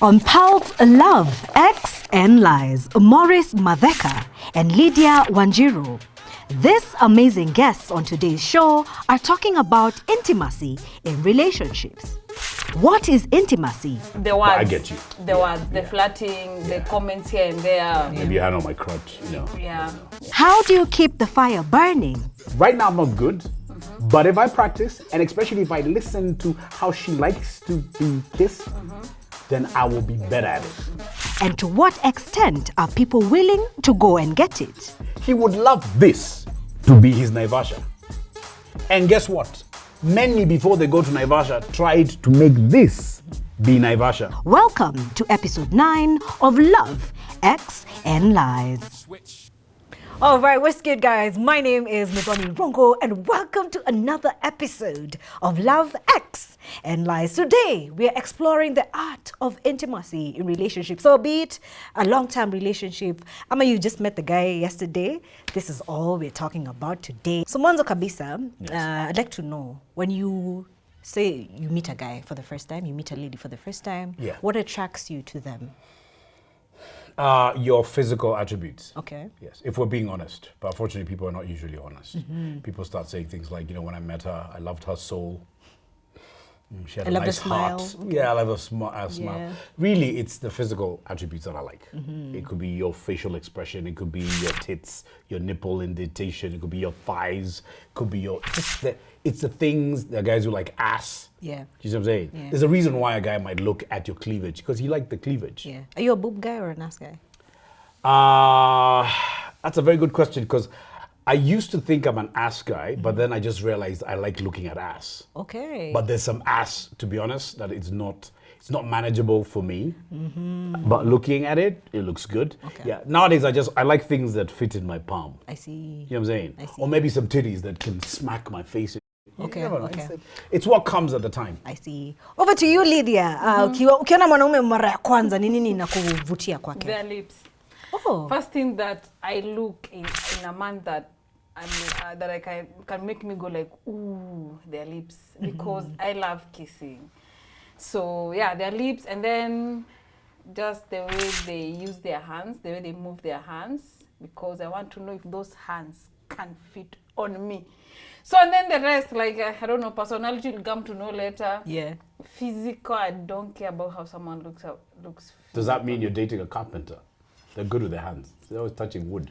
On Pulse Love, X and Lies, Maurice Matheka and Lydia Wanjiru. These amazing guests on today's show are talking about intimacy in relationships. What is intimacy? The words. I get you. The words, the flirting, the comments here and there. Maybe a hand on my crotch, Yeah. How do you keep the fire burning? Right now I'm not good, but if I practice, and especially if I listen to how she likes to be kissed, then I will be better at it. And to what extent are people willing to go and get it? He would love this to be his Naivasha. And guess what? Many before they go to Naivasha tried to make this be Naivasha. Welcome to episode 9 of Love, X and Lies. All right, what's good, guys? My name is Miboni Rongo, and welcome to another episode of Love, X and Lies. Today, we are exploring the art of intimacy in relationships. So be it a long-term relationship, ama you just met the guy yesterday, this is all we're talking about today. So mwanzo kabisa, I'd like to know, when you say you meet a guy for the first time, you meet a lady for the first time, what attracts you to them? Your physical attributes. Okay. Yes, if we're being honest. But unfortunately, people are not usually honest. People start saying things like, when I met her, I loved her soul. She had a nice heart. Yeah, I love her smile. Yeah. Really, it's the physical attributes that I like. It could be your facial expression. It could be your tits, your nipple indentation. It could be your thighs. It could be your... It's the things, the guys who like ass. Yeah. You see what I'm saying? Yeah. There's a reason why a guy might look at your cleavage, because he liked the cleavage. Yeah. Are you a boob guy or an ass guy? That's a very good question, because I used to think I'm an ass guy, but then I just realized I like looking at ass. Okay. But there's some ass, to be honest, that it's not manageable for me. But looking at it, it looks good. Okay. Yeah. Nowadays, I like things that fit in my palm. I see. You know what I'm saying? I see. Or maybe some titties that can smack my face. Okay, You never know. okay. It's what comes at the time. I see. Over to you, Lydia. Ukiona mwanaume mara ya kwanza, ni nini inakuvutia kwake? Their lips. Oh. First thing that I look in a man that I can make me go like, ooh, their lips, because I love kissing. So yeah, their lips, and then just the way they use their hands, the way they move their hands, because I want to know if those hands can fit on me. So and then the rest, like I don't know, personality will come to know later. Yeah. Physical, I don't care about how someone looks. Does that mean you're dating a carpenter? They're good with their hands. They're always touching wood.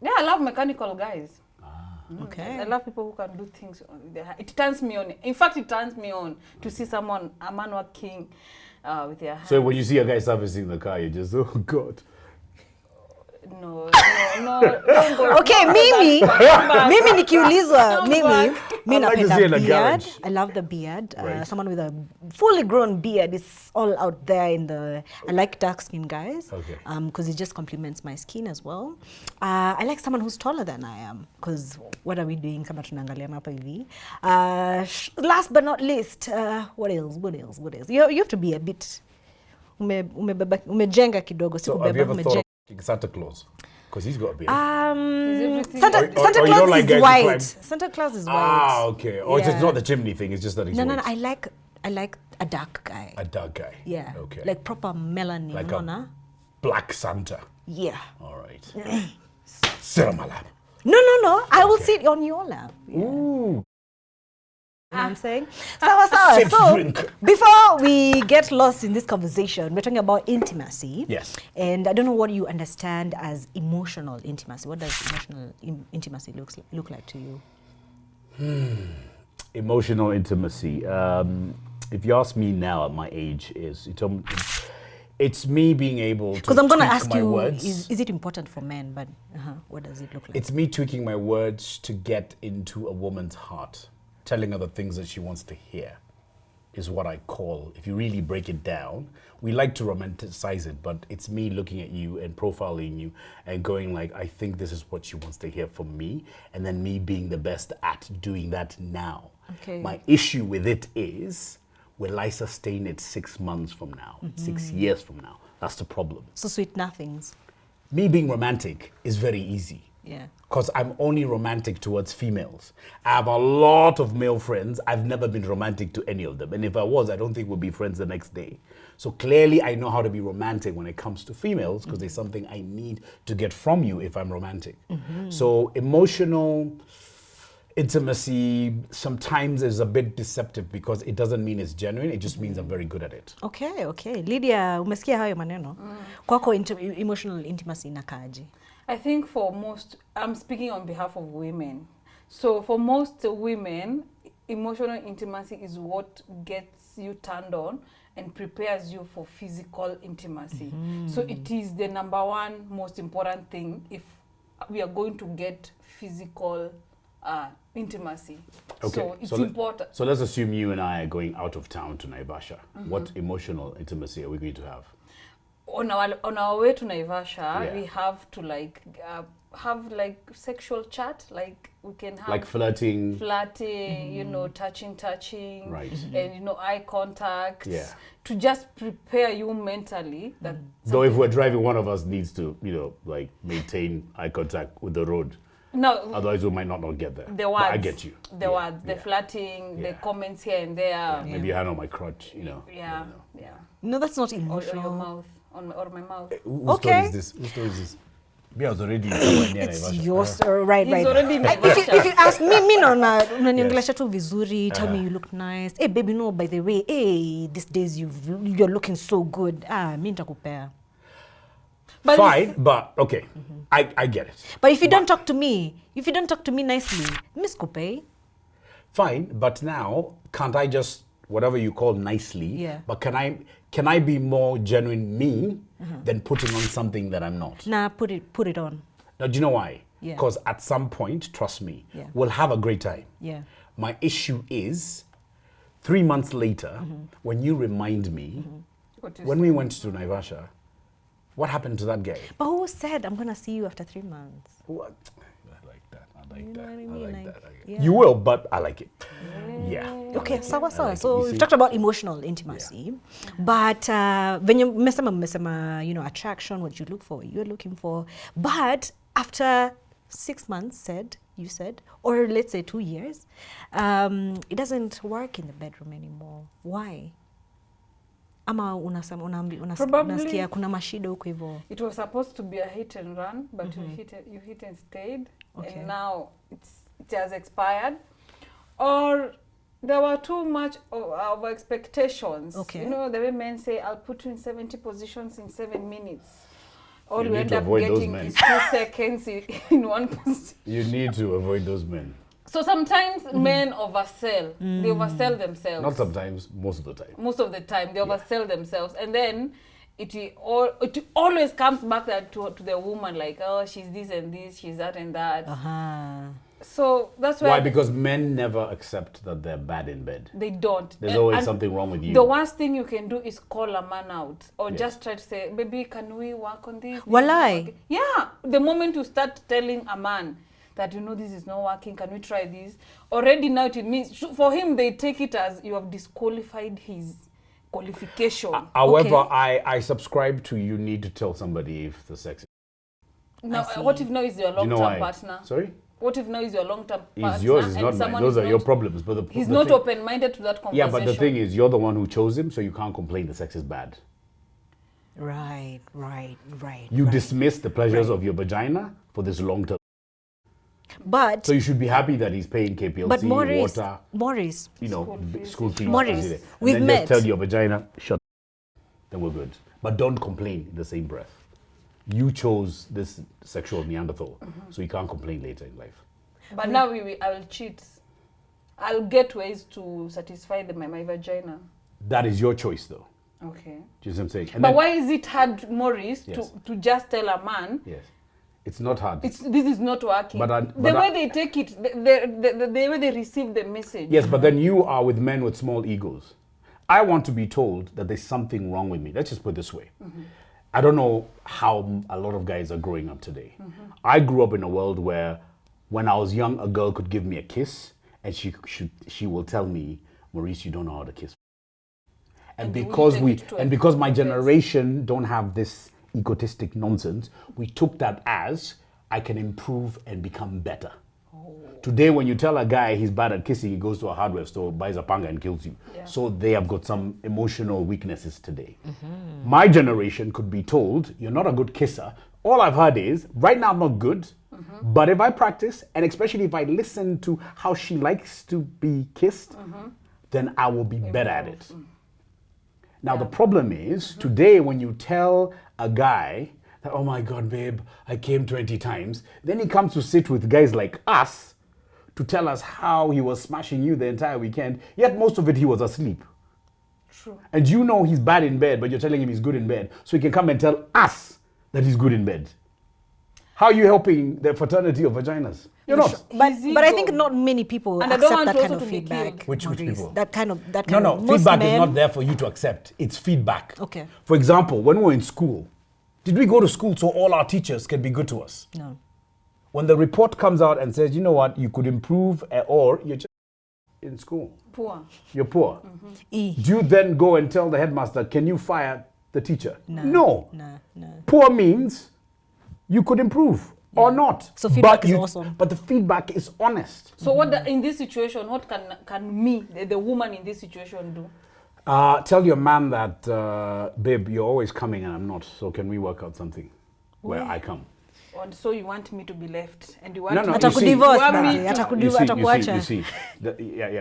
Yeah, I love mechanical guys. Okay. I love people who can do things with their hands. It turns me on. In fact, it turns me on to see a man working with their hands. So when you see a guy servicing the car, you just, oh God. No. Don't go. Okay, mimi nikiulizwa, mimi I'd like to napenda see in a beard. garage. I love the beard. Right. Someone with a fully grown beard is all out there I like dark skinned guys. Okay. Because it just complements my skin as well. I like someone who's taller than I am, because what are we doing kama tunaangaliana hapa hivi? Last but not least, what else? You have to be a bit umejenga kidogo. So have you ever thought of Santa Claus? Because he's got a beard. Santa Claus like is white. white. Santa Claus is white. Ah, okay. Or Yeah. it's not the chimney thing, it's just that he's white. No, I like a dark guy. A dark guy. Yeah. Okay. Like proper melanin. Like unaona? a black Santa. Yeah. All right. Sit on my lap. No. I will sit on your lap. Yeah. Ooh. You know what I'm saying? So, Drink. before we get lost in this conversation, we're talking about intimacy. Yes. And I don't know what you understand as emotional intimacy. What does emotional intimacy look like to you? Emotional intimacy. If you ask me now at my age, it's me being able to Because I'm going to tweak ask my you, words. is it important for men? But what does it look like? It's me tweaking my words to get into a woman's heart. Telling her the things that she wants to hear is what I call, if you really break it down, we like to romanticize it, but it's me looking at you and profiling you and going like, I think this is what she wants to hear from me, and then me being the best at doing that now. Okay. My issue with it is, will I sustain it 6 months from now, 6 years from now? That's the problem. So sweet nothings. Me being romantic is very easy. Yeah. Because I'm only romantic towards females. I have a lot of male friends. I've never been romantic to any of them. And if I was, I don't think we'd be friends the next day. So clearly I know how to be romantic when it comes to females because there's something I need to get from you if I'm romantic. So emotional intimacy sometimes is a bit deceptive because it doesn't mean it's genuine. It just means I'm very good at it. Okay. Lydia, umesikia hayo maneno? Kwako emotional intimacy inakaaje? I think for most, I'm speaking on behalf of women. So for most women, emotional intimacy is what gets you turned on and prepares you for physical intimacy. So it is the number one most important thing if we are going to get physical intimacy. Okay. So it's important. So let's assume you and I are going out of town to Naivasha. What emotional intimacy are we going to have? On our way to Naivasha, we have to have like sexual chat, like we can have like flirting, you know, touching, right? And you know, eye contact, to just prepare you mentally. That though if we're driving, one of us needs to, you know, like maintain eye contact with the road. No, otherwise we might not get there. The words, but I get you. The words, the flirting, the comments here and there. Maybe your hand on my crutch, you know. No, that's not emotional. Or your mouth, or my mouth. Whose story is this? Whose story is this? Me, I was already somewhere near It's Naivasha. yours, right. He's already if you ask me unaniongelesha tu vizuri, tell me you look nice. Hey baby, no, by the way, hey, these days you're looking so good. Mi nitakupea. Fine, but okay, I get it. But if you don't talk to me, nicely, Miss Coupe. Fine, but now can't I just whatever you call nicely? Yeah. But can I be more genuine me than putting on something that I'm not? Nah, put it on. Now, do you know why? Yeah. Because at some point, trust me, Yeah. we'll have a great time. Yeah. My issue is 3 months later, when you remind me, when we went to Naivasha, what happened to that guy? But who said I'm gonna see you after 3 months? What? I like that. I like You know that. what I I mean? like Like, that. yeah. You will, but I like it. Yeah. Okay, sawa. like it. So You we've see? talked about emotional intimacy, but when you mesema, you know, attraction, what you look for, you're looking for. But after 6 months, you said, or let's say 2 years, it doesn't work in the bedroom anymore. Why? Ama unasikia kuna mashida huko hivyo. It was supposed to be a hit and run, but you hit and stayed, and now it has expired, or there were too much of expectations. Okay. You know, the way men say, "I'll put you in 70 positions in 7 minutes." All You you need end to up avoid those getting men. is 2 seconds in one position. You need to avoid those men. So sometimes men oversell. They oversell themselves. Not sometimes, most of the time. Most of the time, they oversell themselves, and then it always comes back to the woman, like, oh, she's this and this, she's that and that. So that's why. Why? Because men never accept that they're bad in bed. They don't. There's always something wrong with you. The worst thing you can do is call a man out, or just try to say, baby, can we work on this? Walai. Yeah. The moment you start telling a man that, you know, this is not working, can we try this? Already now it means, for him, they take it as you have disqualified his qualification. However, I subscribe to you need to tell somebody if the sex is... Now, what if now is your long-term partner? Sorry? What if now is your long-term partner? It's yours, it's not mine. Those are your problems. But he's not open-minded to that conversation. Yeah, but the thing is, you're the one who chose him, so you can't complain the sex is bad. Right. You dismiss the pleasures of your vagina for this long-term. But so you should be happy that he's paying KPLC, but Maurice, water, you know, school fees. Maurice, we've met. Just tell your vagina, shut. Then we're good. But don't complain in the same breath. You chose this sexual Neanderthal, so you can't complain later in life. But now I will cheat. I'll get ways to satisfy my vagina. That is your choice, though. Okay. Do you see what I'm saying? And but why is it hard, Maurice, to just tell a man? Yes. It's not hard. This is not working. But the way they take it, the way they receive the message. Yes, but then you are with men with small egos. I want to be told that there's something wrong with me. Let's just put it this way. I don't know how a lot of guys are growing up today. I grew up in a world where when I was young, a girl could give me a kiss and she will tell me, Maurice, you don't know how to kiss. And because my generation don't have this egotistic nonsense, we took that as I can improve and become better. Today, when you tell a guy he's bad at kissing, he goes to a hardware store, buys a panga and kills you. Yeah. So they have got some emotional weaknesses today. My generation could be told, you're not a good kisser. All I've heard is, right now I'm not good, but if I practice, and especially if I listen to how she likes to be kissed, then I will be better at it. Now the problem is, today when you tell a guy that, oh my God, babe, I came 20 times, then he comes to sit with guys like us to tell us how he was smashing you the entire weekend, yet most of it he was asleep. True. And you know he's bad in bed, but you're telling him he's good in bed, so he can come and tell us that he's good in bed. How are you helping the fraternity of vaginas? You're not. But I think not many people And I don't accept want that also kind of to be feedback. killed. Which Maurice. people? That kind of No, most feedback men, is not there for you to accept. It's feedback. Okay. For example, when we were in school, did we go to school so all our teachers can be good to us? No. When the report comes out and says, you know what, you could improve, or you're just in school. Poor. You're poor. E. Do you then go and tell the headmaster, can you fire the teacher? No. No. Poor means you could improve or not. So feedback is awesome. But the feedback is honest. So in this situation, what can me, the woman in this situation do? Tell your man that, babe, you're always coming and I'm not, so can we work out something where I come? And so you want me to be left, and you want No, me you see- Atakudivorce You want me basi, to- atakuacha. You see,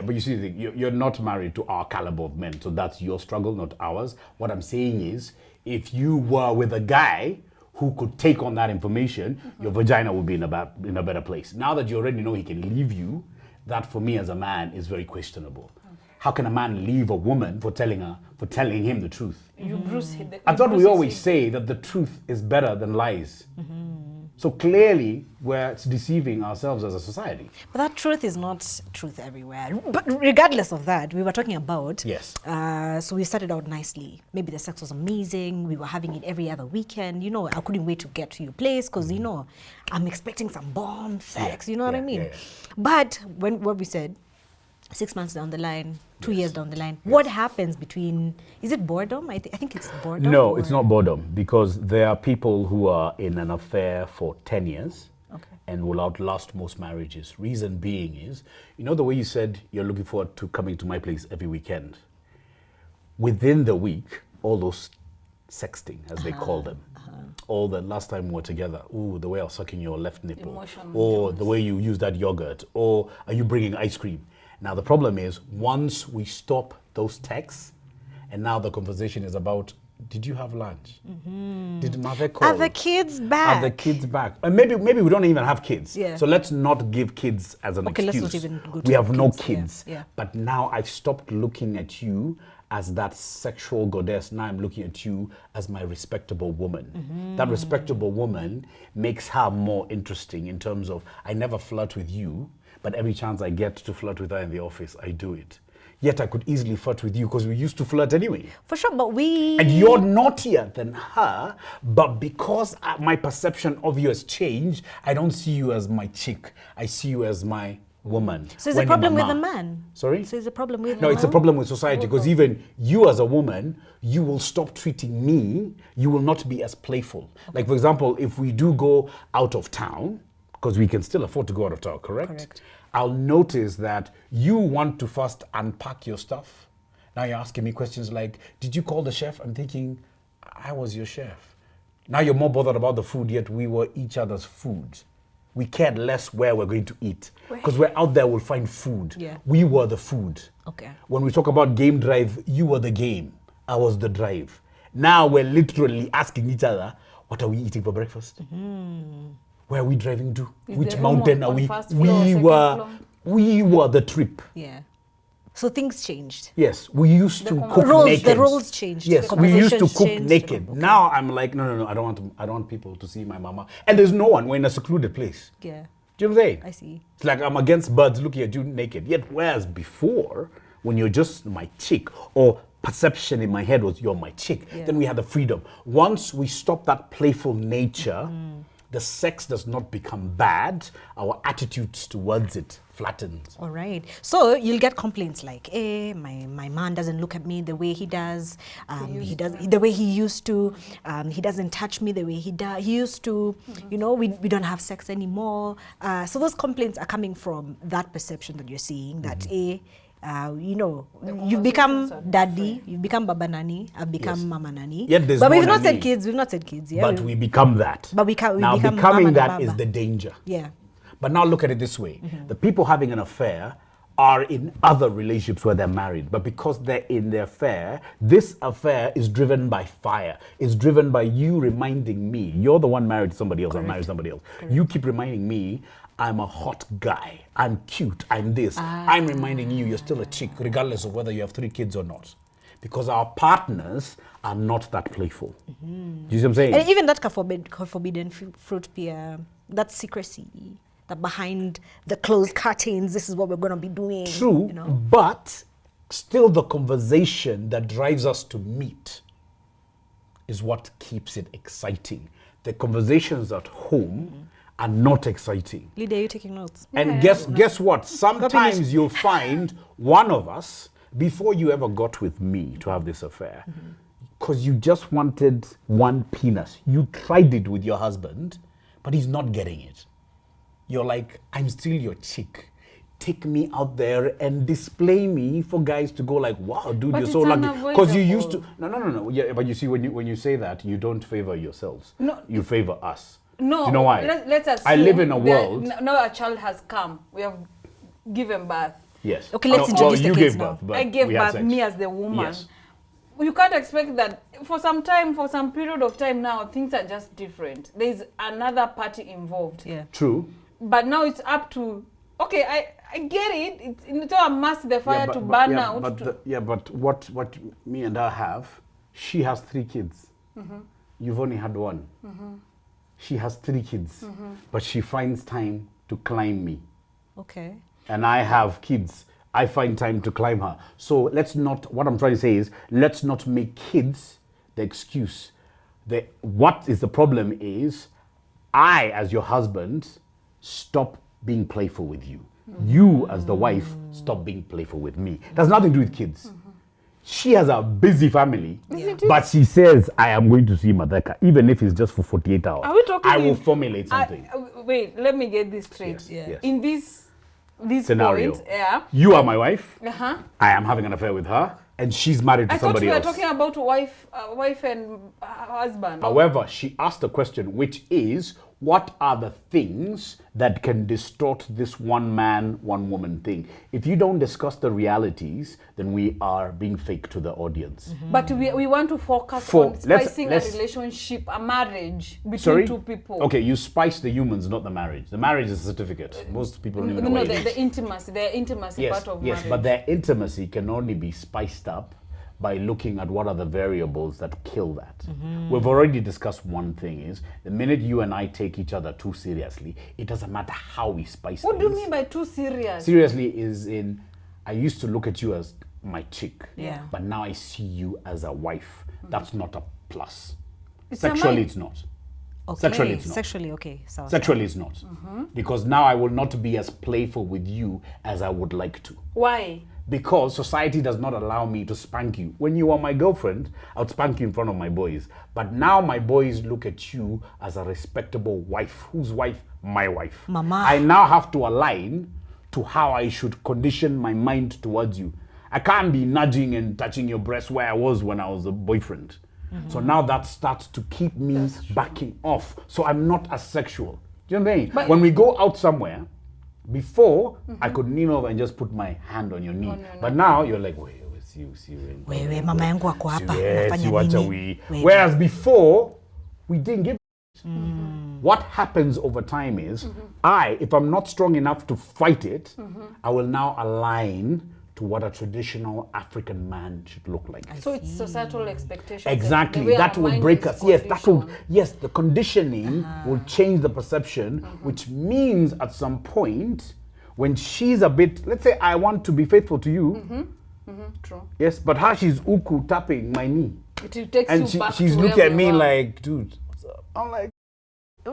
but you see, the thing, you're not married to our caliber of men, so that's your struggle, not ours. What I'm saying is, if you were with a guy who could take on that information, your vagina would be in a better place. Now that you already know he can leave you, that for me as a man is very questionable. How can a man leave a woman for telling him the truth? You Bruce. I thought we always say that the truth is better than lies. So clearly, we're deceiving ourselves as a society. But that truth is not truth everywhere. But regardless of that, we were talking about. Yes. So we started out nicely. Maybe the sex was amazing. We were having it every other weekend. You know, I couldn't wait to get to your place because, you know, I'm expecting some bomb sex. You know what I mean? But what we said, 6 months down the line, 2 years down the line, what happens between, is it boredom? I think it's boredom. No, it's not boredom, because there are people who are in an affair for 10 years and will outlast most marriages. Reason being is, you know the way you said you're looking forward to coming to my place every weekend? Within the week, all those sexting, as they call them, all the last time we were together, ooh, the way I was sucking your left nipple, Emotional or the way you use that yogurt, or are you bringing ice cream? Now, the problem is, once we stop those texts, and now the conversation is about, did you have lunch? Did mother call? Are the kids back? Are the kids back? And maybe we don't even have kids. Yeah. So let's not give kids as an Okay, let's excuse. not even go to We have no kids. kids. Yeah. But now I've stopped looking at you as that sexual goddess. Now I'm looking at you as my respectable woman. That respectable woman makes her more interesting in terms of, I never flirt with you, but every chance I get to flirt with her in the office, I do it. Yet I could easily flirt with you because we used to flirt anyway. For sure, but And you're naughtier than her, but because my perception of you has changed, I don't see you as my chick. I see you as my woman. So it's a problem with the man. Sorry? So it's a problem with No, it's a problem with society, because even you as a woman, you will stop treating me, you will not be as playful. Like, for example, if we do go out of town, because we can still afford to go out of town, correct? Correct. I'll notice that you want to first unpack your stuff. Now you're asking me questions like, did you call the chef? I'm thinking, I was your chef. Now you're more bothered about the food, yet we were each other's food. We cared less where we're going to eat. Because we're out there, we'll find food. Yeah. We were the food. Okay. When we talk about game drive, you were the game. I was the drive. Now we're literally asking each other, what are we eating for breakfast? Where are we driving to? Which mountain are we? We were the trip. Yeah. So things changed. Yes, we used to cook naked. The roles changed. Yes, The we used to conversations cook changed. naked. Okay. Now I'm like, no, I don't want people to see my mama. And there's no one. We're in a secluded place. Yeah. Do you know what I'm saying? I see. It's like I'm against birds looking at you naked. Yet whereas before, when you're just my chick, or perception in my head was you're my chick, then we had the freedom. Once we stop that playful nature, the sex does not become bad. Our attitudes towards it flattens. All right. So you'll get complaints like, my man doesn't look at me the way he does. He does the way he used to. He doesn't touch me the way he used to. You know, we don't have sex anymore. So those complaints are coming from that perception that you're seeing that you know, you've become daddy, you've become baba nani, I've become mama nani. Yet there's but no we've not nani. said kids. We've not said kids. Yeah. But we become that. But we now become becoming mama that and is baba. the danger. Yeah. But now look at it this way. The people having an affair are in other relationships where they're married. But because they're in their affair, this affair is driven by fire. It's driven by you reminding me. You're the one married to somebody else. I'm married to somebody else. You keep reminding me, I'm a hot guy. I'm cute. I'm this. I'm reminding you, you're still a chick, regardless of whether you have 3 kids or not. Because our partners are not that playful. Do you see what I'm saying? And even that forbidden fruit beer, that secrecy, that behind the closed curtains, this is what we're going to be doing. True, you know? but still the conversation that drives us to meet is what keeps it exciting. The conversations at home are not exciting. Lydia, are you taking notes? And guess what? Sometimes you'll find one of us, before you ever got with me to have this affair, because you just wanted one penis. You tried it with your husband, but he's not getting it. You're like, I'm still your chick. Take me out there and display me for guys to go like, wow, dude, But you're it's so lucky. Because you used to, unavoidable. no. Yeah, but you see, when you say that, you don't favor yourselves. No. You favor us. No. Do you know why? Let's assume I live in a that world. now a child has come. We have given birth. Yes. Okay, let's introduce the you kids gave now. birth, but I gave we had birth, sex. me as the woman. Yes. You can't expect that for some period of time now, things are just different. There's another party involved. Yeah. True. But now it's up to, okay, I get it. It's all a mass the fire to burn out. But what me and her have, she has 3 kids. You've only had 1. She has 3 kids, but she finds time to climb me. Okay. And I have kids. I find time to climb her. So what I'm trying to say is, let's not make kids the excuse. What is the problem is, I, as your husband, stop being playful with you. You, as the wife, stop being playful with me. It has nothing to do with kids. She has a busy family, but she says, I am going to see Matheka, even if it's just for 48 hours. Are we talking I will formulate something. Wait, let me get this straight. Yes. In this Scenario. point, yeah. You are my wife. Uh-huh. I am having an affair with her, and she's married to I thought somebody we were else. talking about wife and husband. However, she asked a question, which is, what are the things that can distort this one man, one woman thing? If you don't discuss the realities, then we are being fake to the audience. But we want to focus on spicing a relationship, a marriage between 2 people. Okay, you spice the humans, not the marriage. The marriage is a certificate. Most people don't even know what it is. The intimacy part of marriage. Yes, but their intimacy can only be spiced up by looking at what are the variables that kill that. We've already discussed one thing is, the minute you and I take each other too seriously, it doesn't matter how we spice What do things. you mean by too serious? Seriously is in, I used to look at you as my chick, Yeah. but now I see you as a wife. That's not a plus. It's Sexually, a it's not. Okay. Sexually, it's not. Sexually, okay. Sexually, it's not. Because now I will not be as playful with you as I would like to. Why? Because society does not allow me to spank you. When you are my girlfriend, I would spank you in front of my boys. But now my boys look at you as a respectable wife. Whose wife? My wife. Mama. I now have to align to how I should condition my mind towards you. I can't be nudging and touching your breast where I was when I was a boyfriend. So now that starts to keep me backing off. So I'm not as sexual. Do you know what I mean? But when we go out somewhere, before, I could kneel over and just put my hand on your knee. But now, you're like, wait, Wewe mama yangu wako hapa. yes, Nafanya you watch nini? Wewe. whereas before, we didn't give What happens over time is, if I'm not strong enough to fight it, I will now align to what a traditional African man should look like. So it's societal expectations. Exactly, the way that our will mind break is us. Yes, the conditioning will change the perception, which means at some point, when she's a bit, let's say I want to be faithful to you, True. yes, but how she's uku tapping my knee, It takes and you back she's to looking where at we me were. like, dude, what's up? I'm like,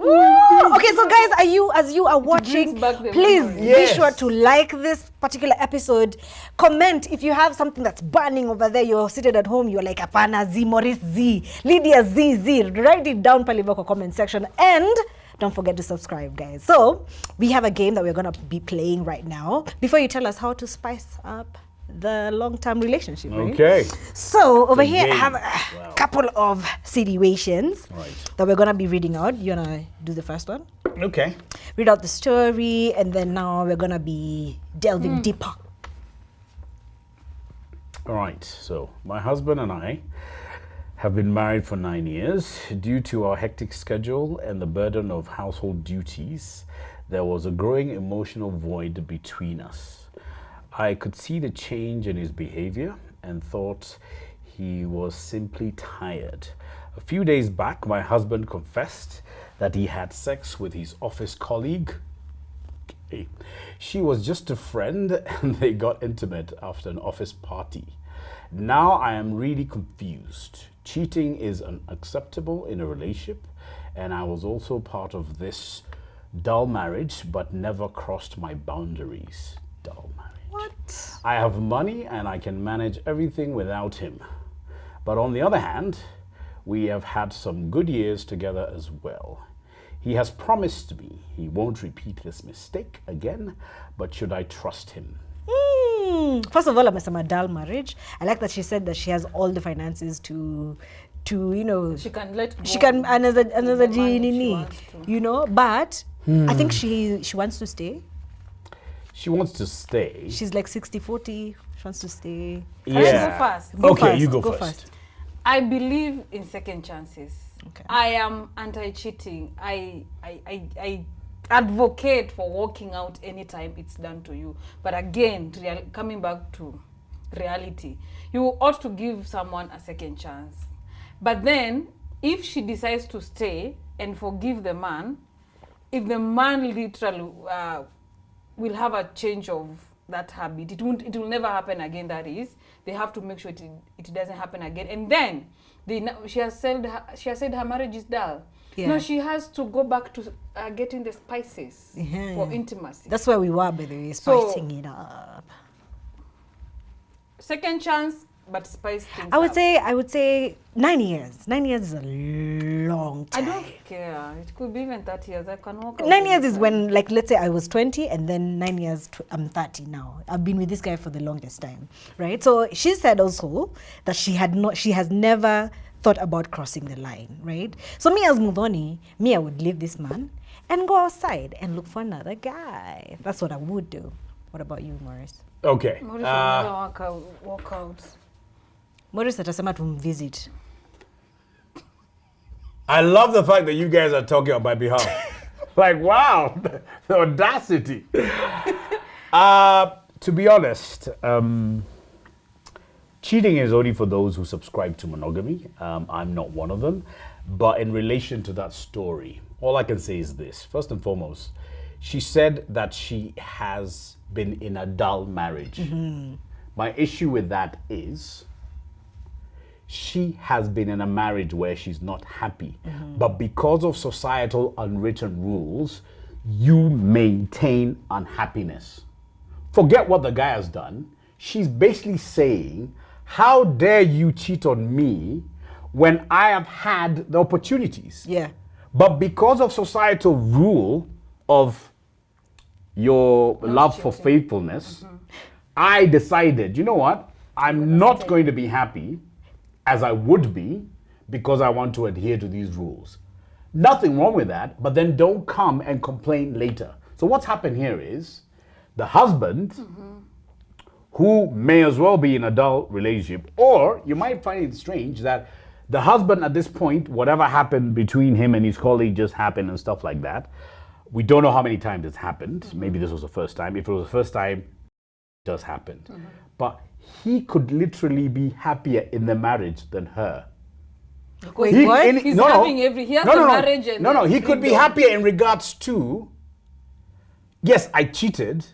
Okay, so guys, as you are watching, back the please memory. be Yes. sure to like this particular episode. Comment if you have something that's burning over there. You're seated at home. You're like Apana Z, Maurice Z, Lydia Z. Write it down, Palivoko comment section, and don't forget to subscribe, guys. So we have a game that we're gonna be playing right now. Before you tell us how to spice up the long-term relationship, right? Okay. So over The here, I game. have a Wow. couple of situations Right. that we're gonna be reading out. You wanna do the first one? Okay. Read out the story, and then now we're gonna be delving deeper. All right. So my husband and I have been married for 9 years. Due to our hectic schedule and the burden of household duties, there was a growing emotional void between us. I could see the change in his behavior and thought he was simply tired. A few days back, my husband confessed that he had sex with his office colleague. Okay. She was just a friend and they got intimate after an office party. Now I am really confused. Cheating is unacceptable in a relationship, and I was also part of this dull marriage but never crossed my boundaries. Dull marriage. What? I have money and I can manage everything without him. But on the other hand, we have had some good years together as well. He has promised me he won't repeat this mistake again, but should I trust him? First of all, I'm a dull marriage. I like that she said that she has all the finances to you know, She can let go. she can another the man if she genie, wants to. you know. But I think she wants to stay. She wants to stay. She's like 60-40. She wants to stay. Can I go first? Go Okay, first, you go go first. first. I believe in second chances. Okay. I am anti-cheating. I advocate for walking out anytime it's done to you. But again, coming back to reality, you ought to give someone a second chance. But then, if she decides to stay and forgive the man, if the man literally will have a change of that habit, it will never happen again. That is, they have to make sure it doesn't happen again. And then she has said her marriage is dull. Yeah. No, she has to go back to getting the spices Yeah. for intimacy. That's where we were, by the way, So- spicing it up. Second chance, but spice things I would up. say 9 years. 9 years is a long I time. don't care. It could be even 30 years. I can walk out 9 years is anytime. when, like, let's say I was 20, and then 9 years, I'm 30 now. I've been with this guy for the longest time, right? So she said also that she has never thought about crossing the line, right? So me as Mudhoni, I would leave this man and go outside and look for another guy. That's what I would do. What about you, Maurice? Okay. Maurice will never walk out. Maurice atasema tumvisit. I love the fact that you guys are talking on my behalf. Like, wow, the audacity. To be honest, cheating is only for those who subscribe to monogamy. I'm not one of them. But in relation to that story, all I can say is this. First and foremost, she said that she has been in a dull marriage. My issue with that is she has been in a marriage where she's not happy. But because of societal unwritten rules, you maintain unhappiness. Forget what the guy has done. She's basically saying, how dare you cheat on me when I have had the opportunities? Yeah. But because of societal rule of your love for faithfulness, I decided, you know what? I'm not going to be happy as I would be because I want to adhere to these rules. Nothing wrong with that, but then don't come and complain later. So what's happened here is the husband, who may as well be in a dull relationship, or you might find it strange that the husband at this point, whatever happened between him and his colleague just happened and stuff like that. We don't know how many times it's happened. Maybe this was the first time. If it was the first time, it does happen. But he could literally be happier in the marriage than her. Wait, He- what? in- He's no, no. having he has No, a no, no. marriage and No, he could be freedom. happier in regards to, yes, I cheated,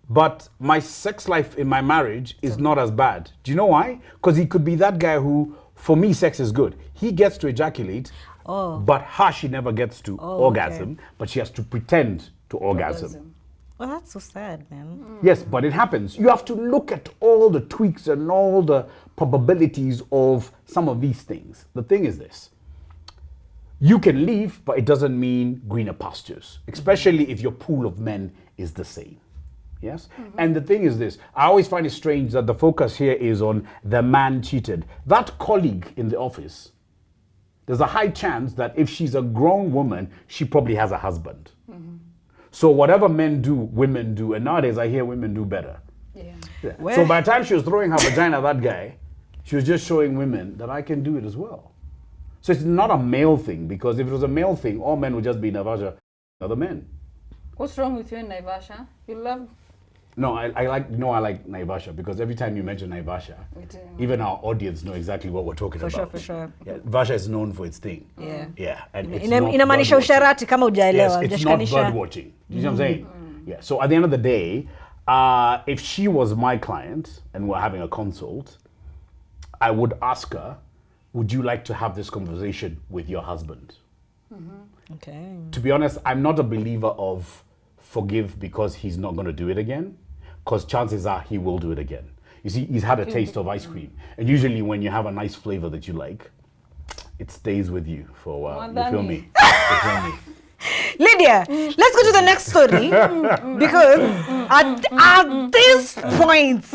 but my sex life in my marriage is not as bad. Do you know why? Because he could be that guy who, for me, sex is good. He gets to ejaculate. Oh. But her, she never gets to orgasm, but she has to pretend to orgasm. Well, that's so sad, man. Yes, but it happens. You have to look at all the tweaks and all the probabilities of some of these things. The thing is this. You can leave, but it doesn't mean greener pastures, especially if your pool of men is the same. Yes? And the thing is this. I always find it strange that the focus here is on the man cheated. That colleague in the office, there's a high chance that if she's a grown woman, she probably has a husband. So whatever men do, women do. And nowadays I hear women do better. Yeah. So by the time she was throwing her vagina at that guy, she was just showing women that I can do it as well. So it's not a male thing, because if it was a male thing, all men would just be Naivasha, other men. What's wrong with you and Naivasha? You love... No, I like Naivasha, because every time you mention Naivasha, even our audience know exactly what we're talking about. For sure. Yeah, Vasha is known for its thing. Yeah. Yeah. And it's inamaanisha usharati kama hujaelewa. Yes, it's not bird watching. Do you know what I'm saying? Yeah. So at the end of the day, if she was my client and we're having a consult, I would ask her, would you like to have this conversation with your husband? Okay. To be honest, I'm not a believer of forgive because he's not going to do it again, because chances are he will do it again. You see, he's had a taste of ice cream. And usually when you have a nice flavor that you like, it stays with you for a while. You feel me? You feel me? Lydia, let's go to the next story because at this point,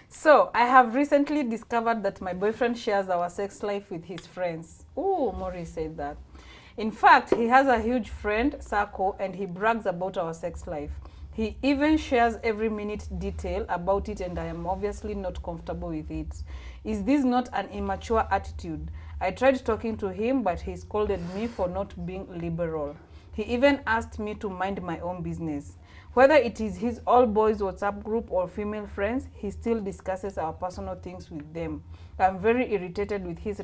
So, I have recently discovered that my boyfriend shares our sex life with his friends. Oh, Maurice said that. In fact, he has a huge friend circle and he brags about our sex life. He even shares every minute detail about it, and I am obviously not comfortable with it. Is this not an immature attitude? I tried talking to him, but he scolded me for not being liberal. He even asked me to mind my own business. Whether it is his all-boys WhatsApp group or female friends, he still discusses our personal things with them. I'm very irritated with his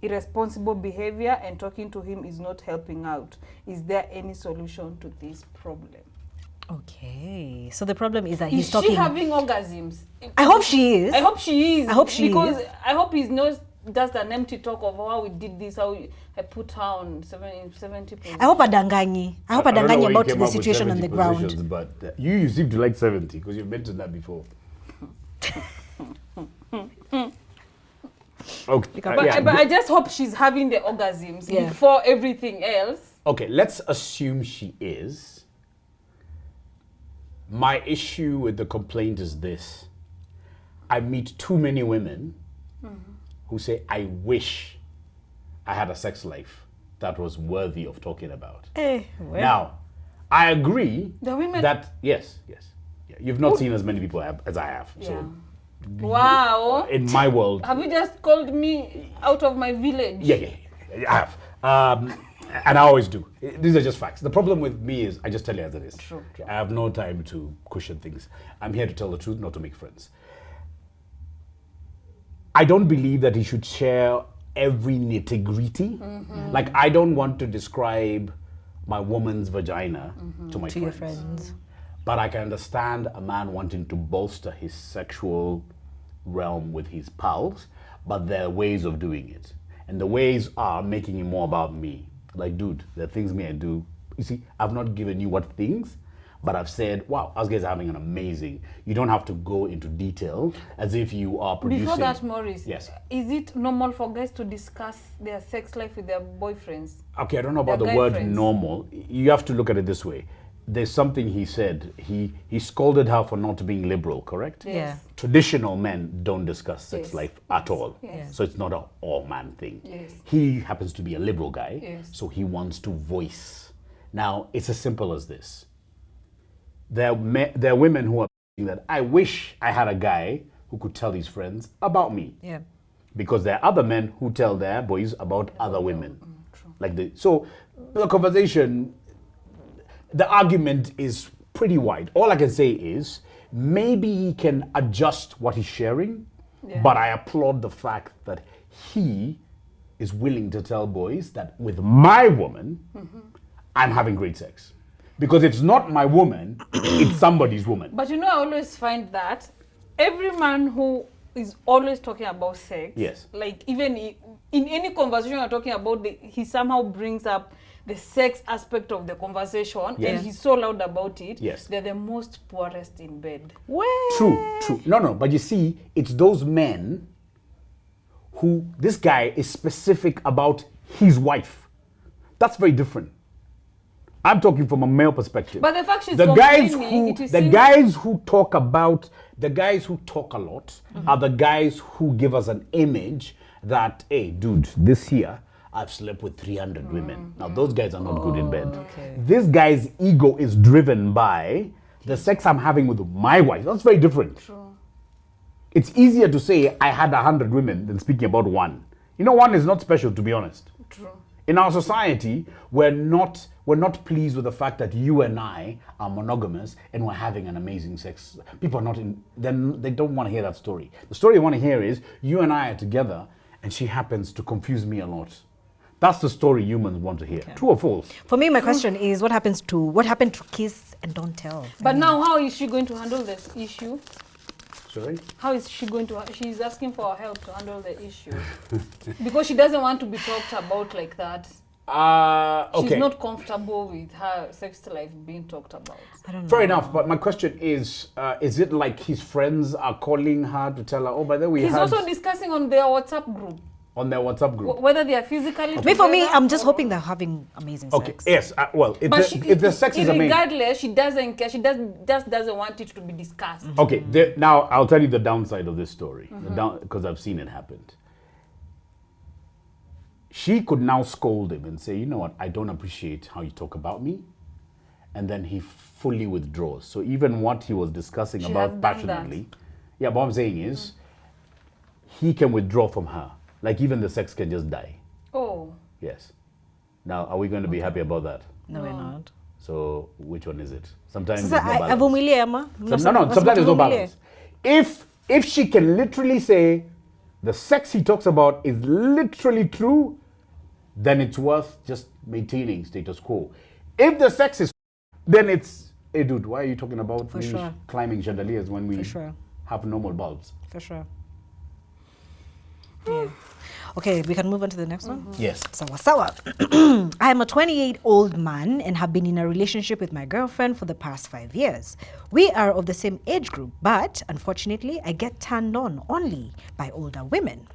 irresponsible behavior, and talking to him is not helping out. Is there any solution to this problem? Okay, so the problem is that he's talking. Is she having orgasms? I hope she is. I hope she is. I hope she because is. I hope he's not just an empty talk of how we did this, how I put her on 70 positions. I hope adanganyi. I hope adanganyi about the with situation on the ground. But you seem to like 70 because you've mentioned that before. Okay. But I just hope she's having the orgasms before everything else. Okay, let's assume she is. My issue with the complaint is this. I meet too many women who say, I wish I had a sex life that was worthy of talking about. Well. Now, I agree The women... that, yes. Yeah, you've not seen as many people as I have. Yeah. So, wow. in my world... Have you just called me out of my village? Yeah, I have. And I always do. These are just facts. The problem with me is I just tell you as it is. True. I have no time to cushion things. I'm here to tell the truth, not to make friends. I don't believe that he should share every nitty-gritty. Like, I don't want to describe my woman's vagina to my To friends. your friends. But I can understand a man wanting to bolster his sexual realm with his pals, but there are ways of doing it. And the ways are making it more about me. Like, dude, there are things me I do. You see, I've not given you what things, but I've said, wow, us guys are having an amazing. You don't have to go into detail as if you are producing. Before that, Maurice, yes. Is it normal for guys to discuss their sex life with their boyfriends? Okay, I don't know about the Their word guy friends. normal. You have to look at it this way. There's something he said. He scolded her for not being liberal, correct? Yes. Yeah. Traditional men don't discuss sex Yes. life at all. Yes. So it's not an all-man thing. Yes. He happens to be a liberal guy, Yes. so he wants to voice. Now, it's as simple as this. There are women who are saying that I wish I had a guy who could tell his friends about me. Yeah. Because there are other men who tell their boys about other women. True. So the conversation, the argument is pretty wide. All I can say is maybe he can adjust what he's sharing, but I applaud the fact that he is willing to tell boys that with my woman, I'm having great sex. Because it's not my woman, it's somebody's woman. But you know, I always find that every man who is always talking about sex. Yes. Like even in any conversation you're talking about, he somehow brings up the sex aspect of the conversation, Yes. and he's so loud about it. Yes. They're the most poorest in bed. True. No, but you see, it's those men who, this guy is specific about his wife. That's very different. I'm talking from a male perspective. But the fact she's the guys complaining, who it the seems- guys who talk about the guys who talk a lot are the guys who give us an image that, hey, dude, this year I've slept with 300 women. Now those guys are not good in bed. Okay. This guy's ego is driven by the sex I'm having with my wife. That's very different. True. It's easier to say I had 100 women than speaking about one. You know, one is not special, to be honest. True. In our society, we're not pleased with the fact that you and I are monogamous and we're having an amazing sex. People are not they don't want to hear that story. The story they want to hear is you and I are together and she happens to confuse me a lot. That's the story humans want to hear. True or false? For me, my question is, what happened to kiss and don't tell? But now, how is she going to handle this issue? Sorry? How is she going to? She's asking for help to handle the issue because she doesn't want to be talked about like that. Okay. She's not comfortable with her sex life being talked about. I don't know. Fair enough, but my question is it like his friends are calling her to tell her, oh, by the way, He's also discussing on their WhatsApp group on their WhatsApp group? whether they are physically Me, for me, together I'm just or- hoping they're having amazing Okay, sex. yes, well, if But the, if the sex is amazing. regardless, she doesn't care. She just doesn't want it to be discussed. Okay, now I'll tell you the downside of this story, because I've seen it happen. She could now scold him and say, you know what, I don't appreciate how you talk about me. And then he fully withdraws. So even what he was discussing She has about done passionately, yeah, but what I'm saying is, he can withdraw from her. Like even the sex can just die. Oh, Yes. Now, are we going to be happy about that? No, we're not. So which one is it? Sometimes Sasa, there's no balance. avumilie ama? No, sometimes there's no balance. If she can literally say the sex he talks about is literally true, then it's worth just maintaining status quo. If the sex is, then it's, hey dude, why are you talking about me sure. climbing chandeliers when we For sure. have normal bulbs? For sure. Yeah. Okay, we can move on to the next one. Yes. Sawa sawa. I am a 28-year-old man and have been in a relationship with my girlfriend for the past 5 years. We are of the same age group, but unfortunately, I get turned on only by older women.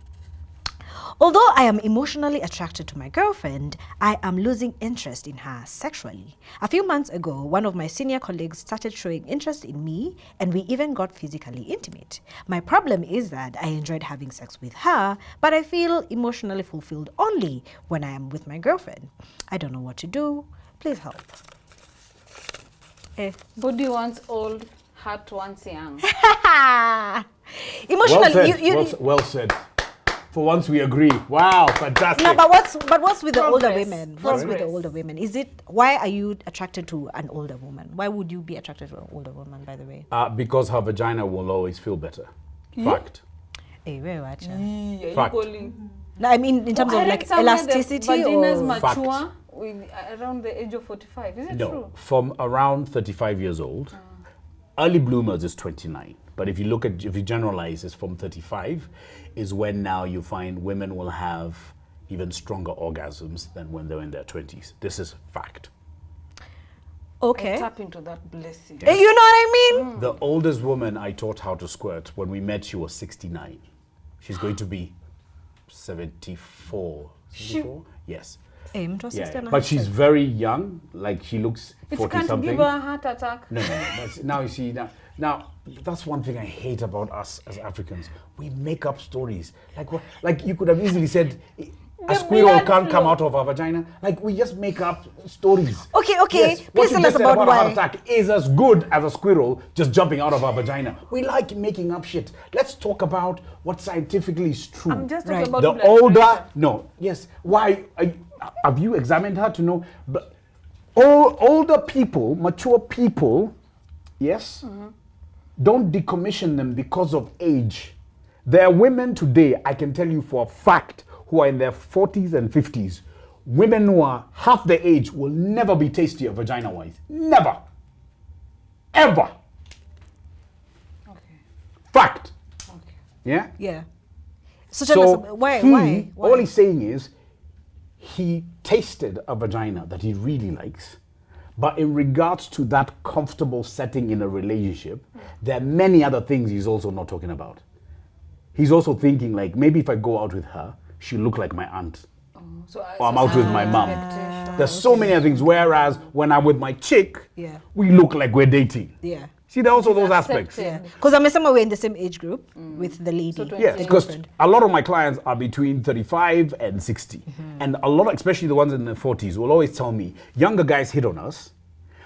Although I am emotionally attracted to my girlfriend, I am losing interest in her sexually. A few months ago, one of my senior colleagues started showing interest in me, and we even got physically intimate. My problem is that I enjoyed having sex with her, but I feel emotionally fulfilled only when I am with my girlfriend. I don't know what to do. Please help. body once old, heart once young. Emotionally, Well said. For once we agree. Wow, fantastic. No, but what's with the older Progress. women? What's with the Progress. older women? Is it, why are you attracted to an older woman? Why would you be attracted to an older woman, by the way? Because her vagina will always feel better. Fact. Hey, where watch? Fact. No, I mean in terms I of read like somewhere that elasticity vaginas or mature with, around the age of 45. Is it No, true? from around 35 years old. Early bloomers is 29. But if you generalize, it's from 35 is when now you find women will have even stronger orgasms than when they're in their 20s. This is fact. okay. Tap into that blessing. You know what I mean? The oldest woman I taught how to squirt, when we met, she was 69. She's going to be 74. 74? Yes. Hey, mtu wa Yeah, 60 ana but she's very young. Like she looks It 40 can't something. give her a heart attack. No. Now you see, now that's one thing I hate about us as Africans. We make up stories. Like what? Like you could have easily said, a The squirrel blood can't come flow. out of our vagina. Like we just make up stories. Okay. Yes, Please what you tell us just said about a heart why. attack is as good as a squirrel just jumping out of our vagina. We like making up shit. Let's talk about what scientifically is true. I'm just Right. talking about The blood older, pressure. no, yes. Why? Have you examined her to know? But older people, mature people, yes, don't decommission them because of age. There are women today, I can tell you for a fact, who are in their 40s and 50s. Women who are half their age will never be tastier vagina-wise. Never. Ever. Okay. Fact. Okay. Yeah? Yeah. So tell us, why? All he's saying is he tasted a vagina that he really likes, but in regards to that comfortable setting in a relationship, there are many other things he's also not talking about. He's also thinking like, maybe if I go out with her, she'll look like my aunt. Or I'm out with my mom. There's so many other things. Whereas when I'm with my chick, we look like we're dating. Yeah. See, there are also those aspects. Yeah. Because I'm somehow we're in the same age group with the lady. So yes, because a lot of my clients are between 35 and 60. And a lot, especially the ones in the 40s, will always tell me, younger guys hit on us,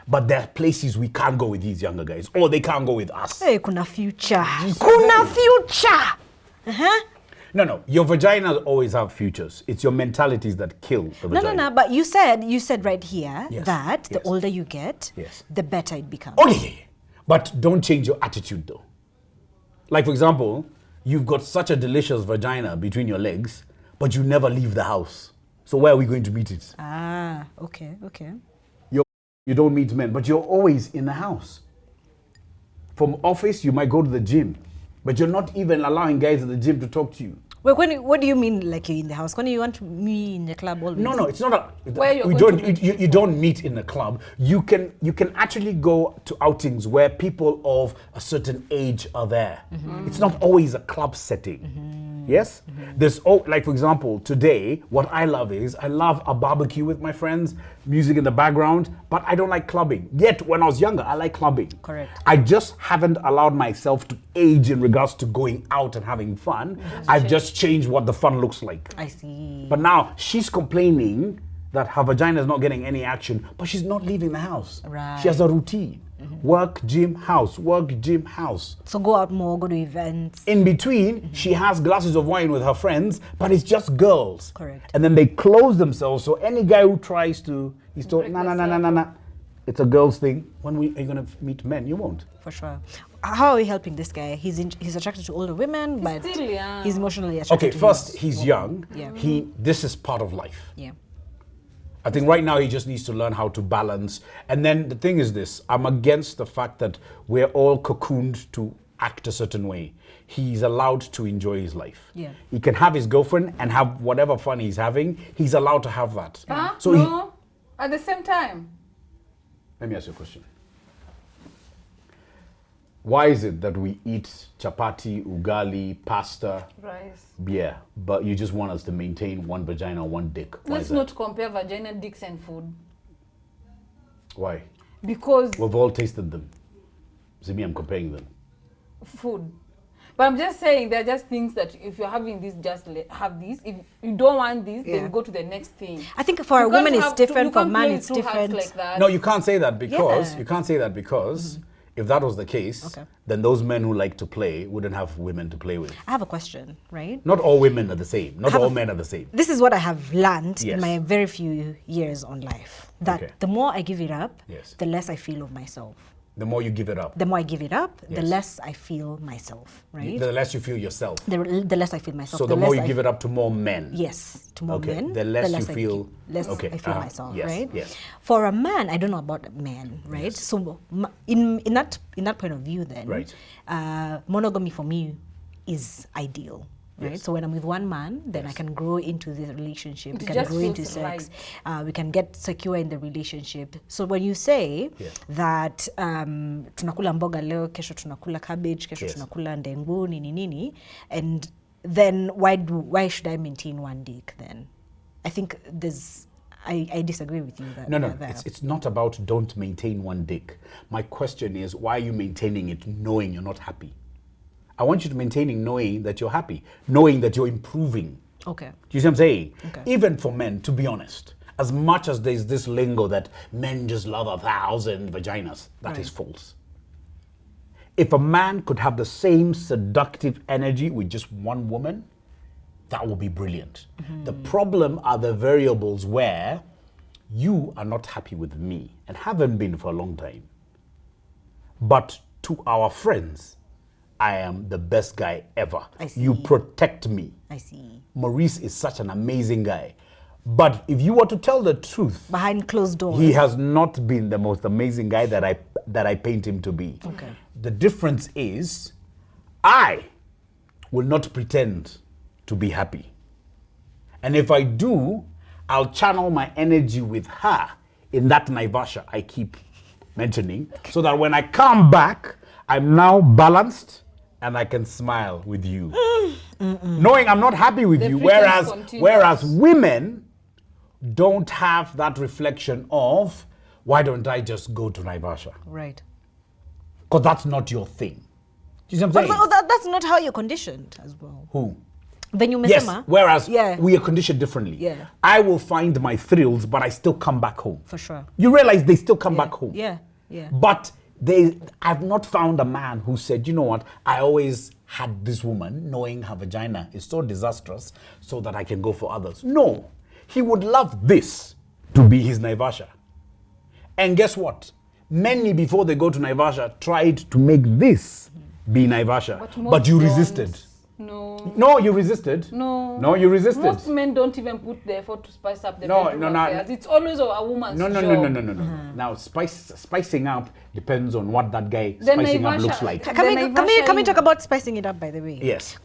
but there are places we can't go with these younger guys, or they can't go with us. Hey, kuna future. Kuna future. No. Your vaginas always have futures. It's your mentalities that kill the vagina. No. But you said right here that the older you get, the better it becomes. Oh, yeah. But don't change your attitude, though. Like, for example, you've got such a delicious vagina between your legs, but you never leave the house. So where are we going to meet it? Ah, okay. You don't meet men, but you're always in the house. From office, you might go to the gym, but you're not even allowing guys at the gym to talk to you. Wait, what do you mean, like you're in the house? When you want me in the club always? No, it's not a. Where you're you don't meet in a club. You can actually go to outings where people of a certain age are there. It's not always a club setting. Yes? There's like, for example, today, what I love is I love a barbecue with my friends, music in the background, but I don't like clubbing. Yet when I was younger, I like clubbing. Correct. I just haven't allowed myself to age in regards to going out and having fun. I've just changed what the fun looks like. I see. But now she's complaining that her vagina is not getting any action, but she's not leaving the house. Right. She has a routine. Work, gym, house. Work, gym, house. So go out more, go to events. In between, she has glasses of wine with her friends, but it's just girls. Correct. And then they close themselves, so any guy who tries to, he's told, nah. It's a girl's thing. When are you going to meet men? You won't. For sure. How are we helping this guy? He's attracted to older women, but still young. He's emotionally attracted Okay, to first, he's young. Yeah. This is part of life. Yeah. I think right now he just needs to learn how to balance. And then the thing is this, I'm against the fact that we're all cocooned to act a certain way. He's allowed to enjoy his life. Yeah. He can have his girlfriend and have whatever fun he's having. He's allowed to have that. So no, at the same time. Let me ask you a question. Why is it that we eat chapati, ugali, pasta, rice, beer, but you just want us to maintain one vagina, one dick? Let's not compare vagina, dicks, and food. Why? Because we've all tasted them. See me, I'm comparing them. Food. But I'm just saying there are just things that if you're having this, just have this. If you don't want this, then go to the next thing. I think for a woman it's different, for a man it's different. Like that. No, you can't say that because if that was the case, then those men who like to play wouldn't have women to play with. I have a question, right? Not all women are the same. Not all men are the same. This is what I have learned in my very few years on life. That the more I give it up, the less I feel of myself. The more you give it up. The more I give it up, the less I feel myself, right? The less you feel yourself. The less I feel myself. So the more you give it up to more men. Yes, to more men. The less you feel. I feel myself, right? Yes. For a man, I don't know about men, right? Yes. So in that point of view, then, monogamy for me is ideal. Right, so when I'm with one man, then I can grow into the relationship. We can grow into sex. We can get secure in the relationship. So when you say that tunakula mboga leo, kesho tunakula cabbage, kesho tunakula ndengu, nini, and then why should I maintain one dick then? I think I disagree with you. No. It's not about don't maintain one dick. My question is, why are you maintaining it knowing you're not happy? I want you to maintain knowing that you're happy, knowing that you're improving. Okay. Do you see what I'm saying? Okay. Even for men, to be honest, as much as there's this lingo that men just love 1,000 vaginas, that is false. If a man could have the same seductive energy with just one woman, that would be brilliant. The problem are the variables where you are not happy with me and haven't been for a long time. But to our friends, I am the best guy ever. I see. You protect me. I see. Maurice is such an amazing guy. But if you were to tell the truth, behind closed doors, he has not been the most amazing guy that I paint him to be. Okay. The difference is, I will not pretend to be happy. And if I do, I'll channel my energy with her in that Naivasha I keep mentioning, so that when I come back, I'm now balanced and I can smile with you. Knowing I'm not happy with you, whereas women don't have that reflection of, why don't I just go to Naivasha? Right. Because that's not your thing. You see what I'm saying? But that's not how you're conditioned as well. Who? Then you Yes, whereas yeah, we are conditioned differently. Yeah. I will find my thrills, but I still come back home. for sure. You realize they still come back home. Yeah, yeah. But I've not found a man who said, you know what, I always had this woman knowing her vagina is so disastrous so that I can go for others. No, he would love this to be his Naivasha. And guess what? Many before they go to Naivasha tried to make this be Naivasha, but you resisted. No, you resisted. No, you resisted. Most men don't even put the effort to spice up the bedroom affairs. No. It's always a woman's job. No. Now, spicing up depends on what that guy spicing up looks like. Can we talk about spicing it up, by the way? Yes.